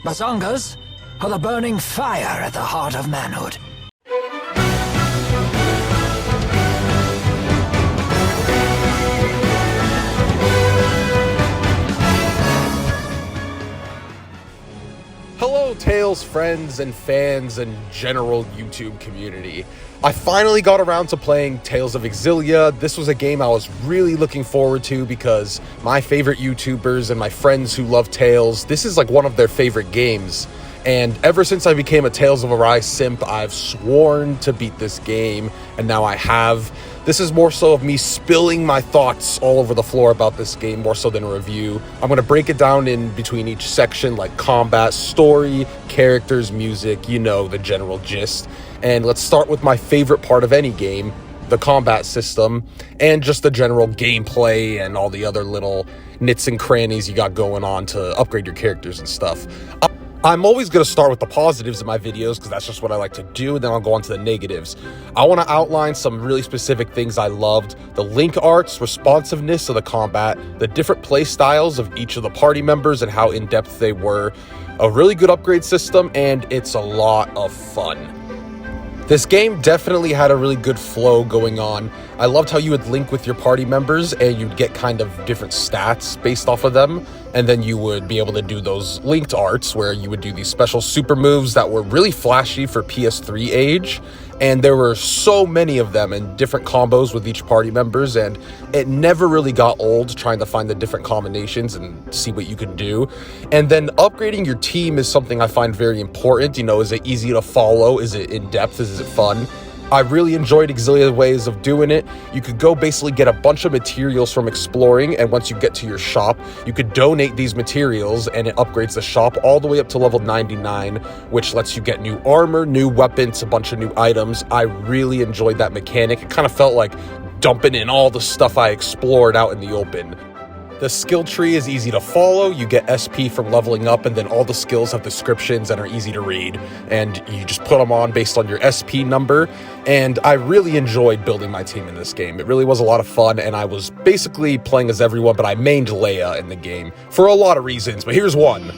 Bazongas are the burning fire at the heart of manhood. Hello, Tales friends and fans and general YouTube community. I finally got around to playing Tales of Xillia. This was a game I was really looking forward to because my favorite YouTubers and my friends who love Tales, this is like one of their favorite games. And ever since I became a Tales of Arise simp, I've sworn to beat this game, and now I have. This is more so of me spilling my thoughts all over the floor about this game, more so than a review. I'm going to break it down in between each section, like combat, story, characters, music, you know, the general gist. And let's start with my favorite part of any game, the combat system, and just the general gameplay and all the other little nits and crannies you got going on to upgrade your characters and stuff. I'm always going to start with the positives in my videos because that's just what I like to do, and then I'll go on to the negatives. I want to outline some really specific things I loved: the link arts, responsiveness of the combat, the different play styles of each of the party members and how in-depth they were, a really good upgrade system, and it's a lot of fun. This game definitely had a really good flow going on. I loved how you would link with your party members and you'd get kind of different stats based off of them. And then you would be able to do those linked arts where you would do these special super moves that were really flashy for PS3 age. And there were so many of them and different combos with each party members, and it never really got old trying to find the different combinations and see what you could do. And then upgrading your team is something I find very important. You know, is it easy to follow? Is it in-depth? Is it fun? I really enjoyed Xillia's ways of doing it. You could go basically get a bunch of materials from exploring, and once you get to your shop, you could donate these materials and it upgrades the shop all the way up to level 99, which lets you get new armor, new weapons, a bunch of new items. I really enjoyed that mechanic. It kind of felt like dumping in all the stuff I explored out in the open. The skill tree is easy to follow. You get SP from leveling up, and then all the skills have descriptions and are easy to read, and you just put them on based on your SP number. And I really enjoyed building my team in this game. It really was a lot of fun, and I was basically playing as everyone, but I mained Leia in the game for a lot of reasons, but here's one.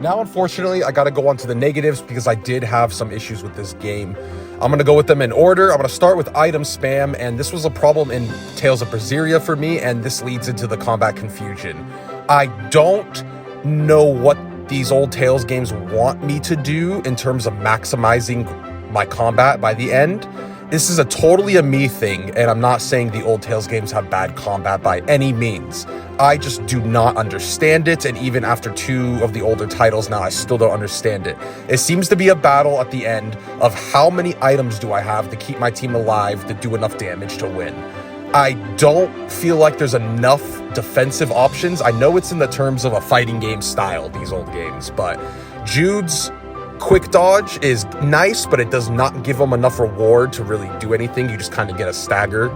Now, unfortunately, I gotta go on to the negatives because I did have some issues with this game. I'm gonna go with them in order. I'm gonna start with item spam, and this was a problem in Tales of Berseria for me, and this leads into the combat confusion. I don't know what these old Tales games want me to do in terms of maximizing my combat by the end. This is totally a me thing, and I'm not saying the old Tales games have bad combat by any means. I just do not understand it, and even after 2 of the older titles now, I still don't understand it. It seems to be a battle at the end of how many items do I have to keep my team alive to do enough damage to win. I don't feel like there's enough defensive options. I know it's in the terms of a fighting game style, these old games, but Jude's quick dodge is nice, but it does not give him enough reward to really do anything. You just kind of get a stagger.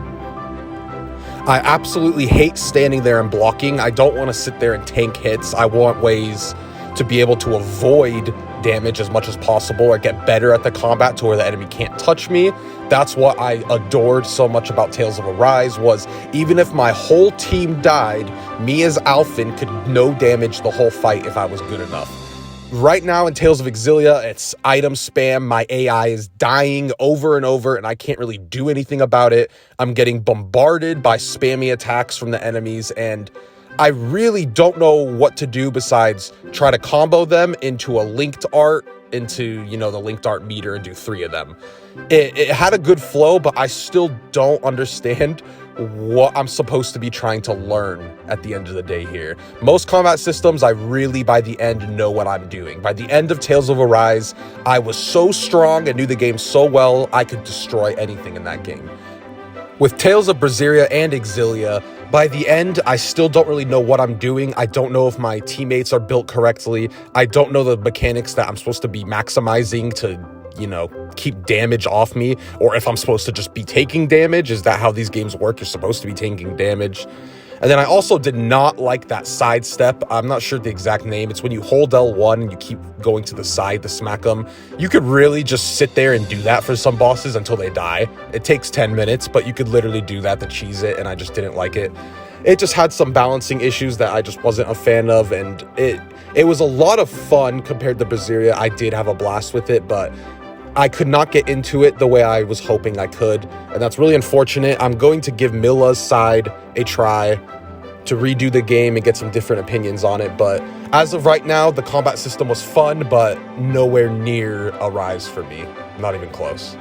I absolutely hate standing there and blocking. I don't want to sit there and tank hits. I want ways to be able to avoid damage as much as possible or get better at the combat to where the enemy can't touch me. That's what I adored so much about Tales of Arise, was even if my whole team died, me as Alphen could no damage the whole fight if I was good enough. Right now in Tales of Xillia, it's item spam. My AI is dying over and over, and I can't really do anything about it. I'm getting bombarded by spammy attacks from the enemies, and I really don't know what to do besides try to combo them into a linked art, into, you know, the linked art meter, and do 3 of them. It had a good flow, but I still don't understand what I'm supposed to be trying to learn at the end of the day here. Most combat systems, I really, by the end, know what I'm doing. By the end of Tales of Arise, I was so strong and knew the game so well, I could destroy anything in that game. With Tales of Berseria and Xillia, by the end, I still don't really know what I'm doing. I don't know if my teammates are built correctly. I don't know the mechanics that I'm supposed to be maximizing to, you know, keep damage off me, or if I'm supposed to just be taking damage. Is that how these games work? You're supposed to be taking damage. And then I also did not like that sidestep. I'm not sure the exact name. It's when you hold L1 and you keep going to the side to smack them. You could really just sit there and do that for some bosses until they die. It takes 10 minutes, but you could literally do that to cheese it, and I just didn't like it. It just had some balancing issues that I just wasn't a fan of, and it was a lot of fun compared to Berseria. I did have a blast with it, but I could not get into it the way I was hoping I could, and that's really unfortunate. I'm going to give Milla's side a try to redo the game and get some different opinions on it, but as of right now, the combat system was fun, but nowhere near a rise for me. Not even close.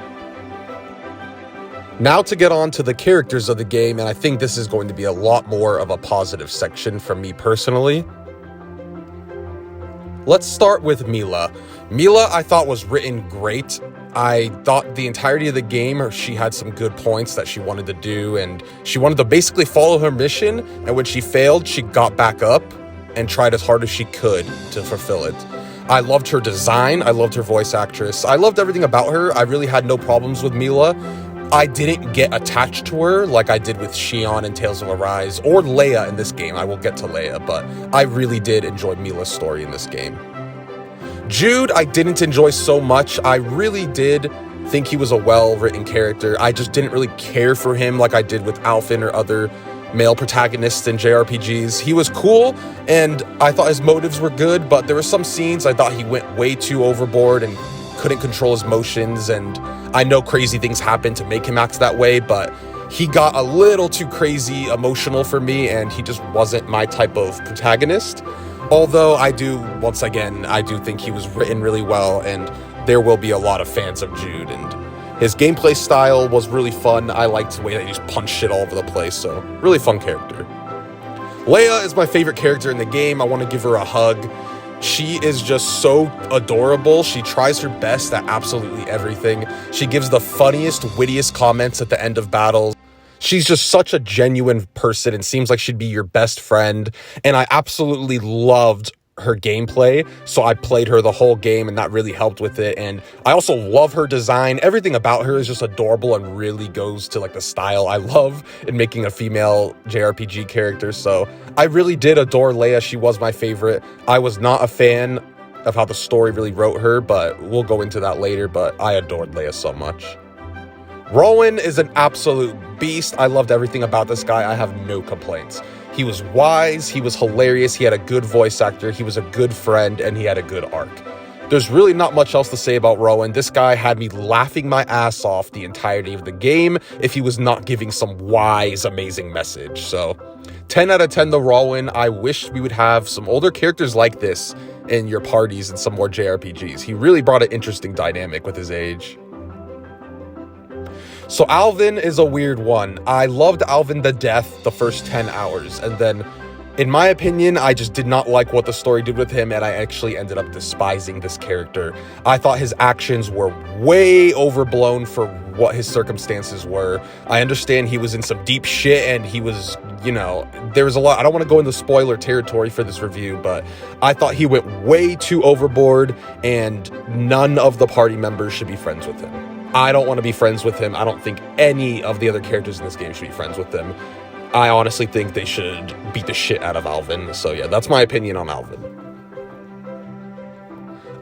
Now to get on to the characters of the game, and I think this is going to be a lot more of a positive section from me personally. Let's start with Milla. Milla, I thought, was written great. I thought the entirety of the game, she had some good points that she wanted to do, and she wanted to basically follow her mission, and when she failed, she got back up and tried as hard as she could to fulfill it. I loved her design, I loved her voice actress, I loved everything about her. I really had no problems with Milla. I didn't get attached to her like I did with Xion in Tales of Arise, or Leia in this game. I will get to Leia, but I really did enjoy Milla's story in this game. Jude, I didn't enjoy so much. I really did think he was a well-written character. I just didn't really care for him like I did with Alphen or other male protagonists in JRPGs. He was cool, and I thought his motives were good, but there were some scenes I thought he went way too overboard and couldn't control his motions, and I know crazy things happened to make him act that way, but he got a little too crazy emotional for me, and he just wasn't my type of protagonist. Although I do think he was written really well, and there will be a lot of fans of Jude, and his gameplay style was really fun. I liked the way that he just punched shit all over the place, so really fun character. Leia is my favorite character in the game. I want to give her a hug. She is just so adorable. She tries her best at absolutely everything. She gives the funniest, wittiest comments at the end of battles. She's just such a genuine person and seems like she'd be your best friend. And I absolutely loved her gameplay, so I played her the whole game, and that really helped with it. And I also love her design. Everything about her is just adorable and really goes to like the style I love in making a female JRPG character. So I really did adore Leia. She was my favorite. I was not a fan of how the story really wrote her, but we'll go into that later. But I adored Leia so much. Rowan is an absolute beast. I loved everything about this guy. I have no complaints. He was wise, he was hilarious, he had a good voice actor, he was a good friend, and he had a good arc. There's really not much else to say about Rowan. This guy had me laughing my ass off the entirety of the game if he was not giving some wise, amazing message. So 10 out of 10 to Rowan. I wish we would have some older characters like this in your parties and some more JRPGs. He really brought an interesting dynamic with his age. So Alvin is a weird one. I loved Alvin to death the first 10 hours, and then, in my opinion, I just did not like what the story did with him, and I actually ended up despising this character. I thought his actions were way overblown for what his circumstances were. I understand he was in some deep shit, and he was, there was a lot. I don't want to go into spoiler territory for this review, but I thought he went way too overboard, and none of the party members should be friends with him. I don't want to be friends with him. I don't think any of the other characters in this game should be friends with him. I honestly think they should beat the shit out of Alvin. So yeah, that's my opinion on Alvin.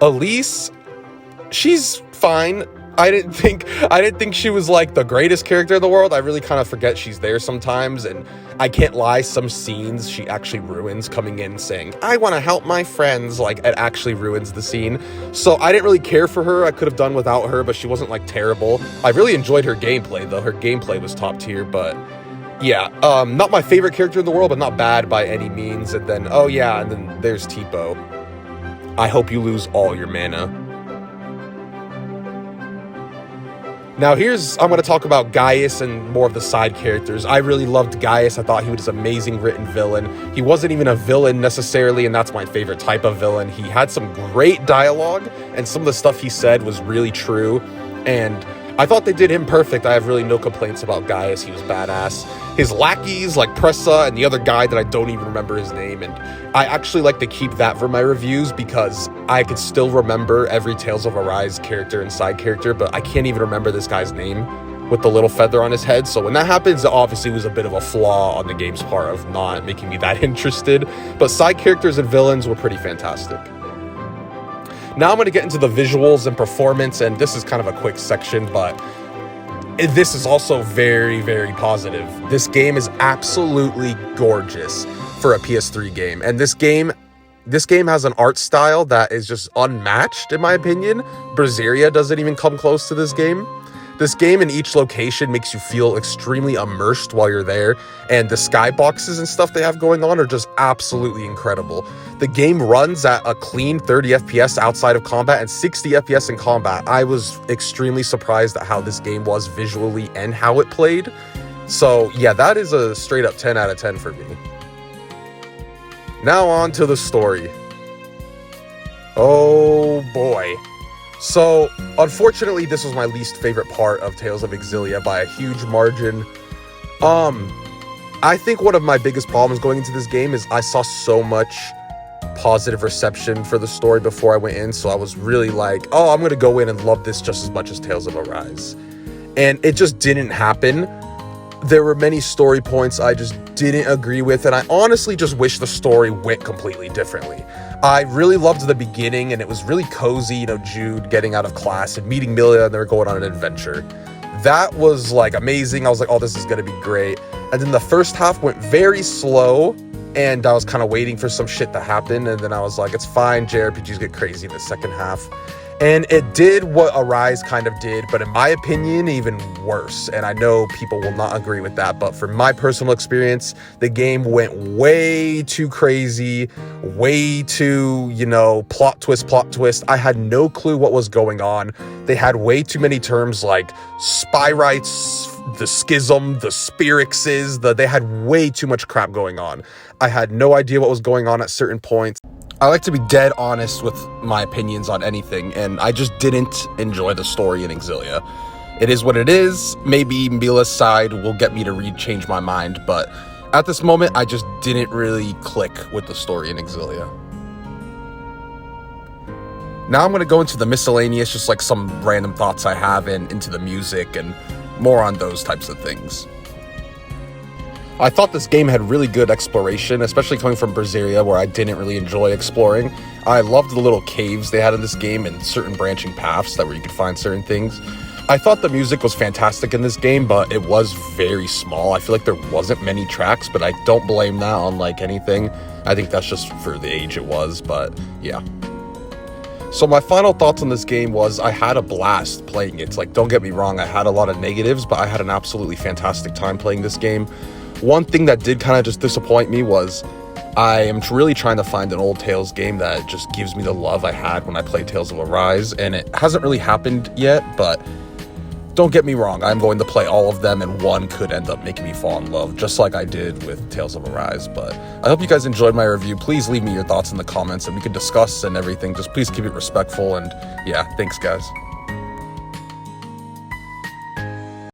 Elise, she's fine. I didn't think she was like the greatest character in the world. I really kind of forget she's there sometimes, and I can't lie, some scenes she actually ruins, coming in saying, "I want to help my friends." Like, it actually ruins the scene. So I didn't really care for her. I could have done without her, but she wasn't like terrible. I really enjoyed her gameplay though. Her gameplay was top tier, but yeah, not my favorite character in the world, but not bad by any means. And then, oh yeah, and then there's Tipo. I hope you lose all your mana. Now I'm going to talk about Gaius and more of the side characters. I really loved Gaius. I thought he was an amazing written villain. He wasn't even a villain necessarily, and that's my favorite type of villain. He had some great dialogue, and some of the stuff he said was really true, and I thought they did him perfect. I have really no complaints about Gaius. He was badass. His lackeys, like Pressa and the other guy that I don't even remember his name, and I actually like to keep that for my reviews because I could still remember every Tales of Arise character and side character, but I can't even remember this guy's name. with the little feather on his head. So when that happens, it obviously was a bit of a flaw on the game's part of not making me that interested. But side characters and villains were pretty fantastic. Now I'm going to get into the visuals and performance, and this is kind of a quick section, but this is also very, very positive. This game is absolutely gorgeous for a PS3 game, and this game has an art style that is just unmatched, in my opinion. Xillia doesn't even come close to this game. This game in each location makes you feel extremely immersed while you're there, and the skyboxes and stuff they have going on are just absolutely incredible. The game runs at a clean 30 FPS outside of combat and 60 FPS in combat. I was extremely surprised at how this game was visually and how it played. So yeah, that is a straight up 10 out of 10 for me. Now on to the story. Oh boy. So, unfortunately, this was my least favorite part of Tales of Xillia by a huge margin. I think one of my biggest problems going into this game is I saw so much positive reception for the story before I went in, so I was really like, oh, I'm gonna go in and love this just as much as Tales of Arise. And it just didn't happen. There were many story points I just didn't agree with, and I honestly just wish the story went completely differently. I really loved the beginning, and it was really cozy, you know, Jude getting out of class and meeting Milia, and they were going on an adventure. That was, like, amazing. I was like, oh, this is gonna be great. And then the first half went very slow, and I was kind of waiting for some shit to happen, and then I was like, it's fine, JRPGs get crazy in the second half. And it did what Arise kind of did, but in my opinion, even worse. And I know people will not agree with that, but from my personal experience, the game went way too crazy, way too, you know, plot twist. I had no clue what was going on. They had way too many terms like Spyrites, the Schism, the Spirixes, they had way too much crap going on. I had no idea what was going on at certain points. I like to be dead honest with my opinions on anything, and I just didn't enjoy the story in Xillia. It is what it is. Maybe Mila's side will get me to change my mind, but at this moment, I just didn't really click with the story in Xillia. Now I'm going to go into the miscellaneous, just like some random thoughts I have, and into the music, and more on those types of things. I thought this game had really good exploration, especially coming from Xillia, where I didn't really enjoy exploring. I loved the little caves they had in this game and certain branching paths where you could find certain things. I thought the music was fantastic in this game, but it was very small. I feel like there wasn't many tracks, but I don't blame that on like anything. I think that's just for the age it was, but yeah. So my final thoughts on this game was I had a blast playing it. Like, don't get me wrong, I had a lot of negatives, but I had an absolutely fantastic time playing this game. One thing that did kind of just disappoint me was I am really trying to find an old Tales game that just gives me the love I had when I played Tales of Arise, and it hasn't really happened yet, but don't get me wrong, I'm going to play all of them, and one could end up making me fall in love, just like I did with Tales of Arise. But I hope you guys enjoyed my review. Please leave me your thoughts in the comments, and we can discuss and everything. Just please keep it respectful, and yeah, thanks guys.